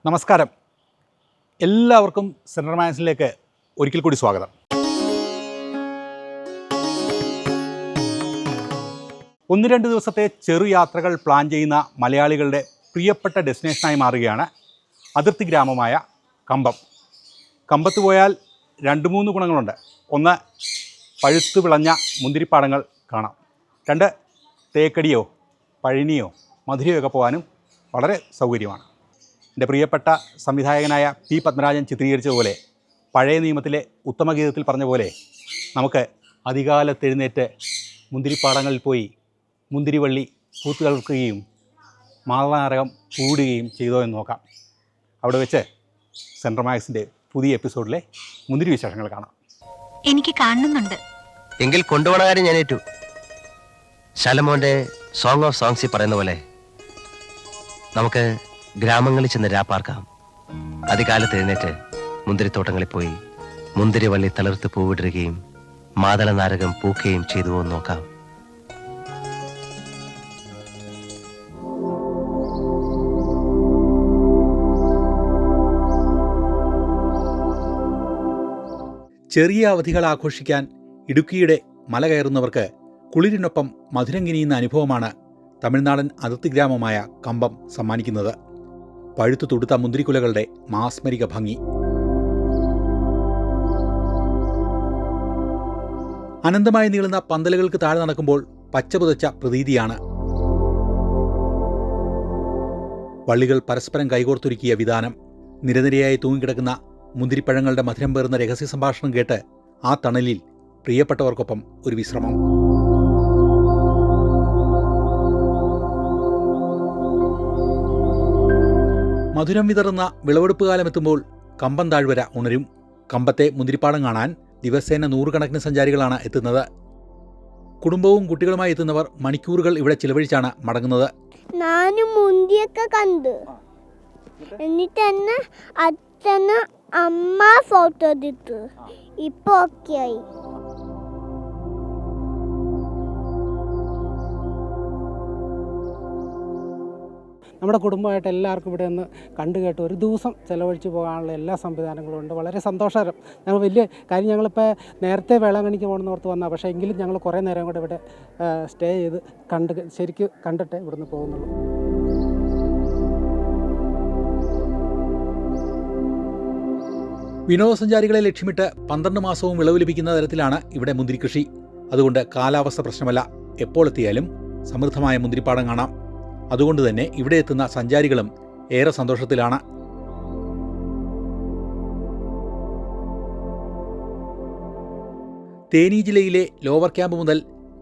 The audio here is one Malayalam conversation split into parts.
നമസ്കാരം. എല്ലാവർക്കും സെൻട്രൽ മാഗസിനിലേക്ക് ഒരിക്കൽ കൂടി സ്വാഗതം. ഒന്ന് രണ്ട് ദിവസത്തെ ചെറുയാത്രകൾ പ്ലാൻ ചെയ്യുന്ന മലയാളികളുടെ പ്രിയപ്പെട്ട ഡെസ്റ്റിനേഷനായി മാറുകയാണ് അതിർത്തി ഗ്രാമമായ കമ്പം. കമ്പത്ത് പോയാൽ 2-3 ഗുണങ്ങളുണ്ട്. ഒന്ന്, പഴുത്തു വിളഞ്ഞ മുന്തിരിപ്പാടങ്ങൾ കാണാം. 2, തേക്കടിയോ പഴനിയോ മധുരയോ ഒക്കെ പോകാനും വളരെ സൗകര്യമാണ്. എൻ്റെ പ്രിയപ്പെട്ട സംവിധായകനായ പി പത്മരാജൻ ചിത്രീകരിച്ചതുപോലെ, പഴയ നിയമത്തിലെ ഉത്തമഗീതത്തിൽ പറഞ്ഞ പോലെ, നമുക്ക് അധികാലത്തെഴുന്നേറ്റ് മുന്തിരിപ്പാടങ്ങളിൽ പോയി മുന്തിരിവള്ളി പൂത്തു തളിർക്കുകയും മാതളനാരകം കൂടുകയും ചെയ്തോ എന്ന് നോക്കാം. അവിടെ വെച്ച് സെൻട്രൽ മാഗസിൻ്റെ പുതിയ എപ്പിസോഡിലെ മുന്തിരി വിശേഷങ്ങൾ കാണാം. എനിക്ക് കാണുന്നുണ്ട്. എങ്കിൽ കൊണ്ടുപോണ കാര്യം ഞാൻ ഏറ്റു. ശലമോന്റെ സോങ് ഓഫ് സോങ്സിൽ പറയുന്ന പോലെ നമുക്ക് ഗ്രാമങ്ങളിൽ ചെന്ന് രാപ്പാർക്കാം. അതികാലത്ത് എഴുന്നേറ്റ് മുന്തിരിത്തോട്ടങ്ങളിൽ പോയി മുന്തിരിവള്ളി തളിർത്ത് പൂവിടുകയും മാതള നാരകം പൂക്കുകയും ചെയ്തുവോ എന്ന് നോക്കാം. ചെറിയ അവധികൾ ആഘോഷിക്കാൻ ഇടുക്കിയുടെ മല കയറുന്നവർക്ക് കുളിരിനൊപ്പം മധുരം കിനിയുന്ന അനുഭവമാണ് തമിഴ്നാടൻ അതിർത്തി ഗ്രാമമായ കമ്പം സമ്മാനിക്കുന്നത്. പഴുത്തു തുടുത്ത മുന്തിരിക്കുലകളുടെ മാസ്മരിക ഭംഗി, അനന്തമായി നീളുന്ന പന്തലുകൾക്ക് താഴെ നടക്കുമ്പോൾ പച്ചപുതച്ച പ്രതീതിയാണ്. വള്ളികൾ പരസ്പരം കൈകോർത്തൊരുക്കിയ വിതാനം, നിരനിരയായി തൂങ്ങിക്കിടക്കുന്ന മുന്തിരിപ്പഴങ്ങളുടെ മധുരം പേറുന്ന രഹസ്യ സംഭാഷണം കേട്ട് ആ തണലിൽ പ്രിയപ്പെട്ടവർക്കൊപ്പം ഒരു വിശ്രമം. മധുരം വിതറുന്ന വിളവെടുപ്പ് കാലമെത്തുമ്പോൾ കമ്പം താഴ്വര ഉണരും. കമ്പത്തെ മുന്തിരിപ്പാടം കാണാൻ ദിവസേന 100 കണക്കിന് സഞ്ചാരികളാണ് എത്തുന്നത്. കുടുംബവും കുട്ടികളുമായി എത്തുന്നവർ മണിക്കൂറുകൾ ഇവിടെ ചിലവഴിച്ചാണ് മടങ്ങുന്നത്. ഞാനും മുന്തിയൊക്കെ കണ്ടു. എന്നിട്ട് തന്നെ അച്ഛന് അമ്മ ഫോട്ടോ എടുത്തു. ഇപ്പൊ ഓക്കെ ആയി. നമ്മുടെ കുടുംബമായിട്ട് എല്ലാവർക്കും ഇവിടെ ഒന്ന് കണ്ടു കേട്ട് ഒരു ദിവസം ചിലവഴിച്ച് പോകാനുള്ള എല്ലാ സംവിധാനങ്ങളും ഉണ്ട്. വളരെ സന്തോഷകരം. ഞങ്ങൾ വലിയ കാര്യം, ഞങ്ങളിപ്പോൾ നേരത്തെ വേളാങ്കണ്ണിക്ക് പോകണമെന്ന് ഓർത്ത് വന്നാൽ, പക്ഷേ എങ്കിലും ഞങ്ങൾ കുറേ നേരം കൂടെ ഇവിടെ സ്റ്റേ ചെയ്ത് ശരിക്കും കണ്ടിട്ടേ ഇവിടുന്ന് പോകുന്നുള്ളൂ. വിനോദസഞ്ചാരികളെ ലക്ഷ്യമിട്ട് 12 മാസവും വിളവ് ലഭിക്കുന്ന തരത്തിലാണ് ഇവിടെ മുന്തിരി കൃഷി. അതുകൊണ്ട് കാലാവസ്ഥ പ്രശ്നമല്ല. എപ്പോൾ എത്തിയാലും സമൃദ്ധമായ മുന്തിരിപ്പാടം കാണാം. അതുകൊണ്ട് തന്നെ ഇവിടെ എത്തുന്ന സഞ്ചാരികളും ഏറെ സന്തോഷത്തിലാണ്. തേനി ജില്ലയിലെ ലോവർ ക്യാമ്പ് മുതൽ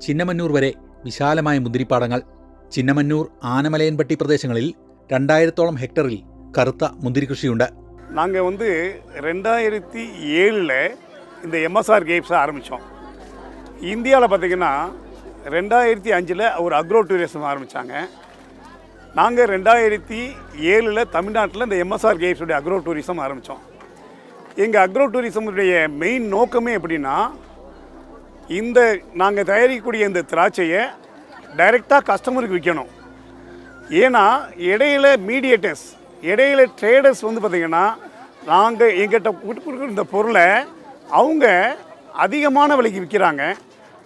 ചിന്നമന്നൂർ വരെ വിശാലമായ മുന്തിരിപ്പാടങ്ങൾ. ചിന്നമന്നൂർ, ആനമലയൻപട്ടി പ്രദേശങ്ങളിൽ 2000-ഓളം ഹെക്ടറിൽ കറുത്ത മുന്തിരി കൃഷിയുണ്ട്. நாங்கள் 2007 இந்த MSR கேப்ஸை ஆரம்பித்தோம். இந்தியாவில் பார்த்திங்கன்னா 2005 ஒரு அக்ரோ டூரிசம் ஆரம்பித்தாங்க. நாங்கள் 2007 தமிழ்நாட்டில் இந்த MSR கேப்ஸுடைய அக்ரோ டூரிசம் ஆரம்பித்தோம். எங்கள் அக்ரோ டூரிசமுடைய மெயின் நோக்கமே எப்படின்னா, இந்த நாங்கள் தயாரிக்கக்கூடிய இந்த திராட்சையை டைரெக்டாக கஸ்டமருக்கு விற்கணும். ஏன்னா இடையில மீடியேட்டர்ஸ், இடையில ட்ரேடர்ஸ் பார்த்திங்கன்னா, நாங்கள் எங்கிட்ட கொடுக்குற இந்த பொருளை அவங்க அதிகமான விலைக்கு விற்கிறாங்க.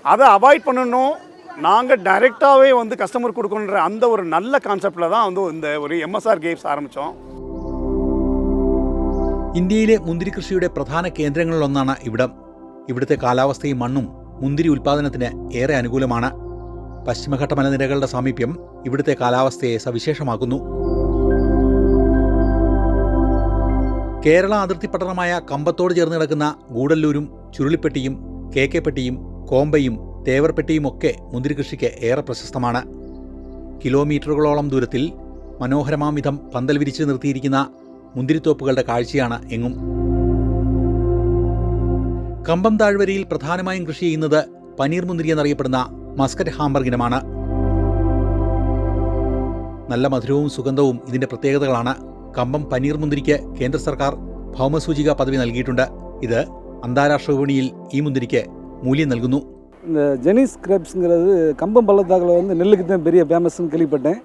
அதை அவாய்ட் பண்ணணும். நாங்கள் டைரெக்டாகவே கஸ்டமருக்கு கொடுக்கணுன்ற அந்த ஒரு நல்ல கான்செப்டில் தான் இந்த ஒரு MSR கேப்ஸ் ആരംഭിച്ചோம். ഇന്ത്യയിലെ മുന്തിരി കൃഷിയുടെ പ്രധാന കേന്ദ്രങ്ങളിലൊന്നാണ് ഇവിടം. ഇവിടുത്തെ കാലാവസ്ഥയും മണ്ണും മുന്തിരി ഉൽപ്പാദനത്തിന് ഏറെ അനുകൂലമാണ്. പശ്ചിമഘട്ട മലനിരകളുടെ സാമീപ്യം ഇവിടുത്തെ കാലാവസ്ഥയെ സവിശേഷമാക്കുന്നു. കേരള അതിർത്തി പട്ടണമായ കമ്പത്തോട് ചേർന്ന് കിടക്കുന്ന ഗൂഡല്ലൂരും ചുരുളിപ്പെട്ടിയും KK-പെട്ടിയും കോമ്പയും തേവർപ്പെട്ടിയുമൊക്കെ മുന്തിരി കൃഷിക്ക് ഏറെ പ്രശസ്തമാണ്. കിലോമീറ്ററുകളോളം ദൂരത്തിൽ മനോഹരമാം വിധം പന്തൽ വിരിച്ച് നിർത്തിയിരിക്കുന്ന മുന്തിരിത്തോപ്പുകളുടെ കാഴ്ചയാണ് എങ്ങും. കമ്പം താഴ്വരയിൽ പ്രധാനമായും കൃഷി ചെയ്യുന്നത് പനീർ മുന്തിരി എന്നറിയപ്പെടുന്ന മസ്കറ്റ് ഹാംബർഗ് ഇനമാണ്. നല്ല മധുരവും സുഗന്ധവും ഇതിൻ്റെ പ്രത്യേകതകളാണ്. കമ്പം പനീർ മുന്തിരിക്ക് കേന്ദ്ര സർക്കാർ ഭൗമസൂചിക പദവി നൽകിയിട്ടുണ്ട്. ഇത് അന്താരാഷ്ട്ര വിപണിയിൽ ഈ മുന്തിരിക്ക് മൂല്യം നൽകുന്നു. இந்த ஜெனிஸ் கிரேப்ஸுங்கிறது கம்பம் பள்ளத்தாக்கில் நெல்லுக்கு தான் பெரிய ஃபேமஸ்ன்னு கேள்விப்பட்டேன்.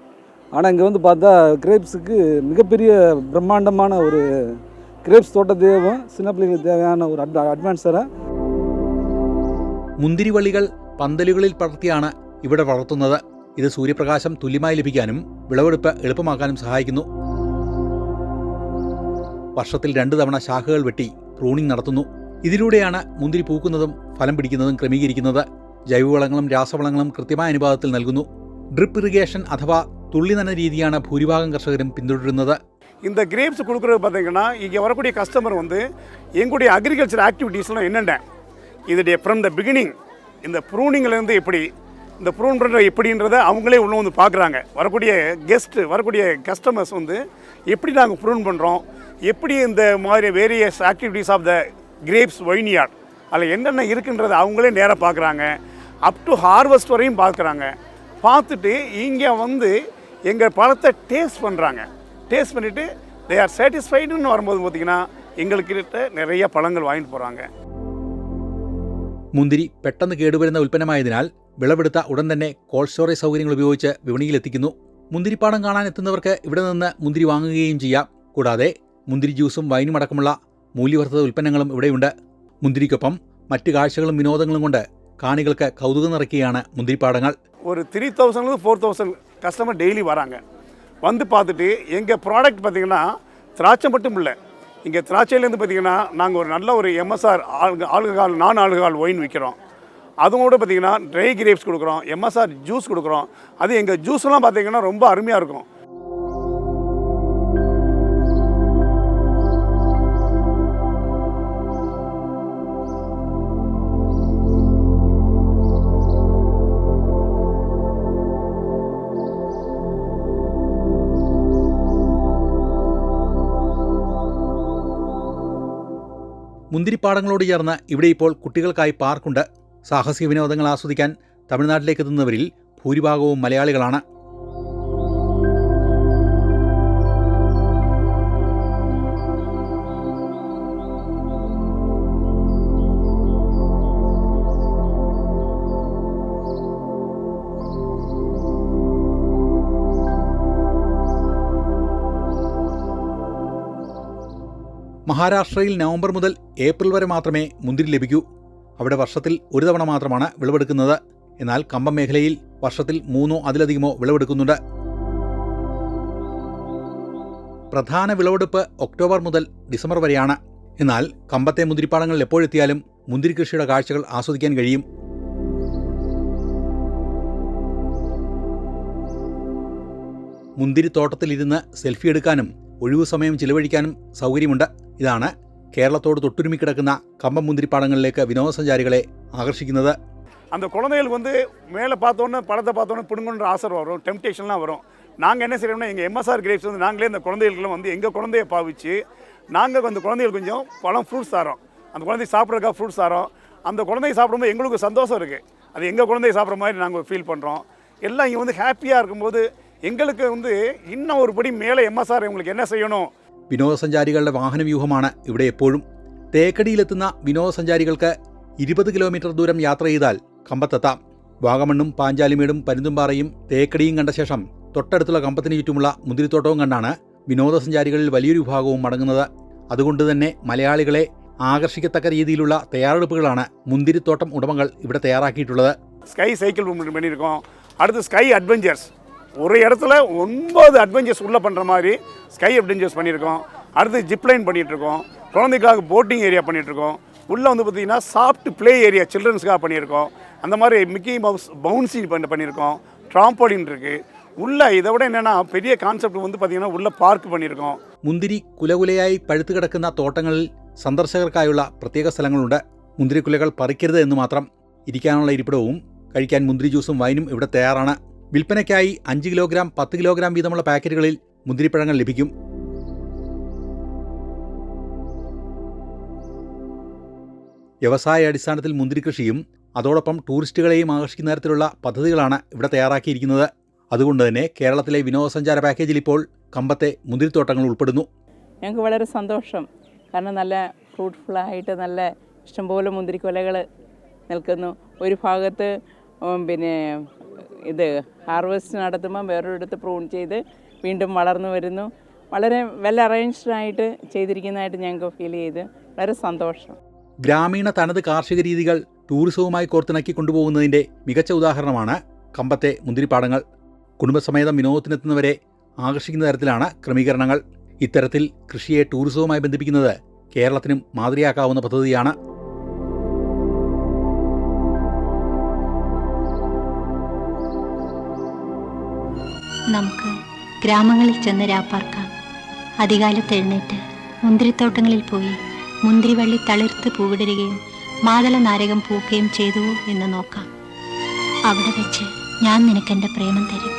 ஆனால் இங்கே வந்து பார்த்தா கிரேப்ஸுக்கு மிகப்பெரிய பிரம்மாண்டமான ஒரு கிரேப்ஸ் தோட்டத்தையும் சின்ன பிள்ளைங்களுக்கு தேவையான ஒரு അഡ്വാൻസറാണ്. മുന്തിരിവള്ളികൾ പന്തലുകളിൽ പടർത്തിയാണ് ഇവിടെ വളർത്തുന്നത്. ഇത് സൂര്യപ്രകാശം തുല്യമായി ലഭിക്കാനും വിളവെടുപ്പ് എളുപ്പമാക്കാനും സഹായിക്കുന്നു. വർഷത്തിൽ 2 തവണ ശാഖകൾ വെട്ടി പ്രൂണിംഗ് നടത്തുന്നു. ഇതിലൂടെയാണ് മുന്തിരി പൂക്കുന്നതും ഫലം പിടിക്കുന്നതും ക്രമീകരിക്കുന്നത്. ജൈവവളങ്ങളും രാസവളങ്ങളും കൃത്യമായ അനുപാതത്തിൽ നൽകുന്നു. ഡ്രിപ്പ് ഇറിഗേഷൻ അഥവാ തുള്ളി നന രീതിയാണ് ഭൂരിഭാഗം കർഷകരും പിന്തുടരുന്നത്. இந்த கிரேப்ஸ் கொடுக்குறது பார்த்தீங்கன்னா இங்கே வரக்கூடிய கஸ்டமர் வந்து எங்களுடைய அக்ரிகல்ச்சர் ஆக்டிவிட்டீஸ்லாம் என்னென்ன இதோடைய ஃப்ரம் த பிகினிங் இந்த ப்ரூனிங்லேருந்து எப்படி இந்த ப்ரூன் பண்ணுற எப்படின்றத அவங்களே உள்ள வந்து பார்க்குறாங்க. வரக்கூடிய கெஸ்ட்டு வரக்கூடிய கஸ்டமர்ஸ் வந்து எப்படி நாங்கள் ப்ரூன் பண்ணுறோம், எப்படி இந்த மாதிரி various activities of the grapes vineyard அதில் என்னென்ன இருக்குன்றதை அவங்களே நேராக பார்க்குறாங்க. அப் டு ஹார்வெஸ்ட் வரையும் பார்க்குறாங்க. பார்த்துட்டு இங்கே வந்து எங்கள் பழத்தை டேஸ்ட் பண்ணுறாங்க. டேஸ்ட் பண்ணிவிட்டு தே ஆர் சாட்டிஸ்ஃபைடுன்னு வரும்போது பார்த்திங்கன்னா எங்கள்கிட்ட நிறைய പഴങ്ങൾ വാങ്ങിട്ട് പോகிறாங்க. മുന്തിരി പെട്ടെന്ന് കേടുവരുന്ന ഉൽപ്പന്നമായതിനാൽ വിളവെടുത്ത ഉടൻ തന്നെ കോൾഡ് സ്റ്റോറേജ് സൗകര്യങ്ങൾ ഉപയോഗിച്ച് വിപണിയിലെത്തിക്കുന്നു. മുന്തിരിപ്പാടം കാണാൻ എത്തുന്നവർക്ക് ഇവിടെ നിന്ന് മുന്തിരി വാങ്ങുകയും ചെയ്യാം. കൂടാതെ മുന്തിരി ജ്യൂസും വൈനും അടക്കമുള്ള മൂല്യവർദ്ധിത ഉൽപ്പന്നങ്ങളും ഇവിടെയുണ്ട്. മുന്തിരിക്കൊപ്പം മറ്റ് കാഴ്ചകളും വിനോദങ്ങളും കൊണ്ട് കാണികൾക്ക് കൗതുകം നിറയ്ക്കുകയാണ് മുന്തിരിപ്പാടങ്ങൾ. ஒரு 3000 4000 கஸ்டமர் டெய்லி வராங்க. வந்து பார்த்துட்டு எங்கள் ப்ராடக்ட் பார்த்திங்கன்னா திராட்சை மட்டும் இல்லை, இங்கே திராட்சையிலேருந்து பார்த்திங்கன்னா நாங்கள் ஒரு நல்ல ஒரு எம்எஸ்ஆர் ஆல்கஹால் நான் ஆல்கஹால் ஒயின் விற்கிறோம். அதோட பார்த்திங்கன்னா ட்ரை கிரேப்ஸ் கொடுக்குறோம், எம்எஸ்ஆர் ஜூஸ் கொடுக்குறோம். அது எங்கள் ஜூஸ்லாம் பார்த்திங்கன்னா ரொம்ப அருமையாக இருக்கும். മുന്തിരിപ്പാടങ്ങളോട് ചേർന്ന് ഇവിടെ ഇപ്പോൾ കുട്ടികൾക്കായി പാർക്കുണ്ട്. സാഹസിക വിനോദങ്ങൾ ആസ്വദിക്കാൻ തമിഴ്നാട്ടിലേക്ക് എത്തുന്നവരിൽ ഭൂരിഭാഗവും മലയാളികളാണ്. മഹാരാഷ്ട്രയിൽ നവംബർ മുതൽ ഏപ്രിൽ വരെ മാത്രമേ മുന്തിരി ലഭിക്കൂ. അവിടെ വർഷത്തിൽ ഒരു തവണ മാത്രമാണ് വിളവെടുക്കുന്നത്. എന്നാൽ കമ്പം മേഖലയിൽ വർഷത്തിൽ 3 അതിലധികമോ വിളവെടുക്കുന്നുണ്ട്. പ്രധാന വിളവെടുപ്പ് ഒക്ടോബർ മുതൽ ഡിസംബർ വരെയാണ്. എന്നാൽ കമ്പത്തെ മുന്തിരിപ്പാടങ്ങളിൽ എപ്പോഴെത്തിയാലും മുന്തിരി കൃഷിയുടെ കാഴ്ചകൾ ആസ്വദിക്കാൻ കഴിയും. മുന്തിരിത്തോട്ടത്തിലിരുന്ന് സെൽഫി എടുക്കാനും ഒഴിവു സമയം ചിലവഴിക്കാനും സൗകര്യമുണ്ട്. ഇതാണ് കേരളത്തോട് തൊട്ടുരുമിക്കിടക്കുന്ന കമ്പം മുന്തിരിപ്പാടങ്ങളിലേക്ക് വിനോദസഞ്ചാരികളെ ആകർഷിക്കുന്നത്. அந்த குழந்தைகளுக்கு வந்து மேலே பார்த்தோன்னே பழத்தை பார்த்தோன்னே பிடுங்கணுன்ற ஆசை வரும், டெம்டேஷன்லாம் வரும். நாங்கள் என்ன செய்யறோம்னா எங்கள் எம்எஸ்ஆர் கிரேப்ஸ் வந்து நாங்களே இந்த குழந்தைகளுக்குலாம் வந்து எங்கள் குழந்தைய பாவிச்சு நாங்கள் அந்த குழந்தைகளுக்கு கொஞ்சம் பழம் ஃப்ரூட்ஸ் தரோம். அந்த குழந்தை சாப்பிட்றதுக்காக ஃப்ரூட்ஸ் தரோம். அந்த குழந்தைய சாப்பிடும்போது எங்களுக்கு சந்தோஷம் இருக்குது. அது எங்கள் குழந்தைய சாப்பிட்ற மாதிரி நாங்கள் ஃபீல் பண்ணுறோம். எல்லாம் இங்கே வந்து ஹாப்பியாக இருக்கும்போது எங்களுக்கு வந்து இன்னும் ஒரு படி மேலே எம்எஸ்ஆர் இவங்களுக்கு என்ன செய்யணும். വിനോദസഞ്ചാരികളുടെ വാഹനവ്യൂഹമാണ് ഇവിടെ എപ്പോഴും. തേക്കടിയിലെത്തുന്ന വിനോദസഞ്ചാരികൾക്ക് 20 കിലോമീറ്റർ ദൂരം യാത്ര ചെയ്താൽ കമ്പത്തെത്താം. വാഗമണ്ണും പാഞ്ചാലിമേടും പരുന്തുംപാറയും തേക്കടിയും കണ്ട ശേഷം തൊട്ടടുത്തുള്ള കമ്പത്തിന് ചുറ്റുമുള്ള മുന്തിരിത്തോട്ടവും കണ്ടാണ് വിനോദസഞ്ചാരികളിൽ വലിയൊരു വിഭാഗവും മടങ്ങുന്നത്. അതുകൊണ്ട് തന്നെ മലയാളികളെ ആകർഷിക്കത്തക്ക രീതിയിലുള്ള തയ്യാറെടുപ്പുകളാണ് മുന്തിരിത്തോട്ടം ഉടമകൾ ഇവിടെ തയ്യാറാക്കിയിട്ടുള്ളത്. ஸ்கை சைக்கிள் பண்ணியிருக்கோம். அடுத்து ஸ்கை அட்வென்ச்சர்ஸ் ஒரு இடத்துல 9 அட்வென்ச்சர்ஸ் உள்ளே பண்ணுற மாதிரி ஸ்கை அட்வென்ச்சர்ஸ் பண்ணியிருக்கோம். அடுத்து ஜிப்லைன் பண்ணிகிட்ருக்கோம். குழந்தைக்காக போட்டிங் ஏரியா பண்ணிகிட்ருக்கோம். உள்ளே வந்து பார்த்திங்கன்னா சாஃப்ட் ப்ளே ஏரியா சில்ட்ரன்ஸுக்காக பண்ணியிருக்கோம். அந்த மாதிரி மிக்கி மவுஸ் பவுன்சி பண்ணியிருக்கோம். ட்ராம்போலின் இருக்குது. உள்ள இதை விட என்னென்னா பெரிய கான்செப்ட் வந்து பார்த்திங்கன்னா உள்ள പാർക്ക് பண்ணியிருக்கோം. മുന്തിരി കുലകുലയായി പഴുത്തു കിടക്കുന്ന തോട്ടങ്ങളിൽ സന്ദർശകർക്കായുള്ള പ്രത്യേക സ്ഥലങ്ങളുണ്ട്. മുന്തിരിക്കുലകൾ പറിക്കരുത് എന്ന് മാത്രം. ഇരിക്കാനുള്ള ഇരിപ്പിടവും കഴിക്കാൻ മുന്തിരി ജ്യൂസും വൈനും ഇവിടെ തയ്യാറാണ്. വിൽപ്പനയ്ക്കായി 5 കിലോഗ്രാം 10 കിലോഗ്രാം വീതമുള്ള പാക്കറ്റുകളിൽ മുന്തിരിപ്പഴങ്ങൾ ലഭിക്കും. വ്യവസായ അടിസ്ഥാനത്തിൽ മുന്തിരി കൃഷിയും അതോടൊപ്പം ടൂറിസ്റ്റുകളെയും ആകർഷിക്കുന്ന തരത്തിലുള്ള പദ്ധതികളാണ് ഇവിടെ തയ്യാറാക്കിയിരിക്കുന്നത്. അതുകൊണ്ട് തന്നെ കേരളത്തിലെ വിനോദസഞ്ചാര പാക്കേജിൽ ഇപ്പോൾ കമ്പത്തെ മുന്തിരിത്തോട്ടങ്ങൾ ഉൾപ്പെടുന്നു. ഞങ്ങൾക്ക് വളരെ സന്തോഷം. കാരണം നല്ല ഫ്രൂട്ട്ഫുള്ളായിട്ട് നല്ല ഇഷ്ടംപോലെ മുന്തിരിക്കൊലകൾ നിൽക്കുന്നു. ഒരു ഭാഗത്ത് പിന്നെ ഇത് ഹാർവെസ്റ്റ് നടത്തുമ്പോൾ വേറൊരിടത്ത് പ്രൂൺ ചെയ്ത് വീണ്ടും വളർന്നു വരുന്നു. വളരെ വെൽ അറേഞ്ച്ഡ് ആയിട്ട് ചെയ്തിരിക്കുന്നതായിട്ട് ഞങ്ങൾക്ക് ഫീൽ ചെയ്ത് വളരെ സന്തോഷം. ഗ്രാമീണ തനത് കാർഷിക രീതികൾ ടൂറിസവുമായി കോർത്തിണക്കി കൊണ്ടുപോകുന്നതിൻ്റെ മികച്ച ഉദാഹരണമാണ് കമ്പത്തെ മുന്തിരിപ്പാടങ്ങൾ. കുടുംബസമേതം വിനോദത്തിനെത്തുന്നവരെ ആകർഷിക്കുന്ന തരത്തിലാണ് ക്രമീകരണങ്ങൾ. ഇത്തരത്തിൽ കൃഷിയെ ടൂറിസവുമായി ബന്ധിപ്പിക്കുന്നത് കേരളത്തിനും മാതൃകയാക്കാവുന്ന പദ്ധതിയാണ്. നമുക്ക് ഗ്രാമങ്ങളിൽ ചെന്ന് രാപ്പാർക്കാം. അതികാലത്ത് എഴുന്നേറ്റ് മുന്തിരിത്തോട്ടങ്ങളിൽ പോയി മുന്തിരിവള്ളി തളിർത്ത് പൂവിടരുകയും മാതള നാരകം പൂക്കുകയും ചെയ്തുവോ എന്ന് നോക്കാം. അവിടെ വെച്ച് ഞാൻ നിനക്കെൻ്റെ പ്രേമം തരും.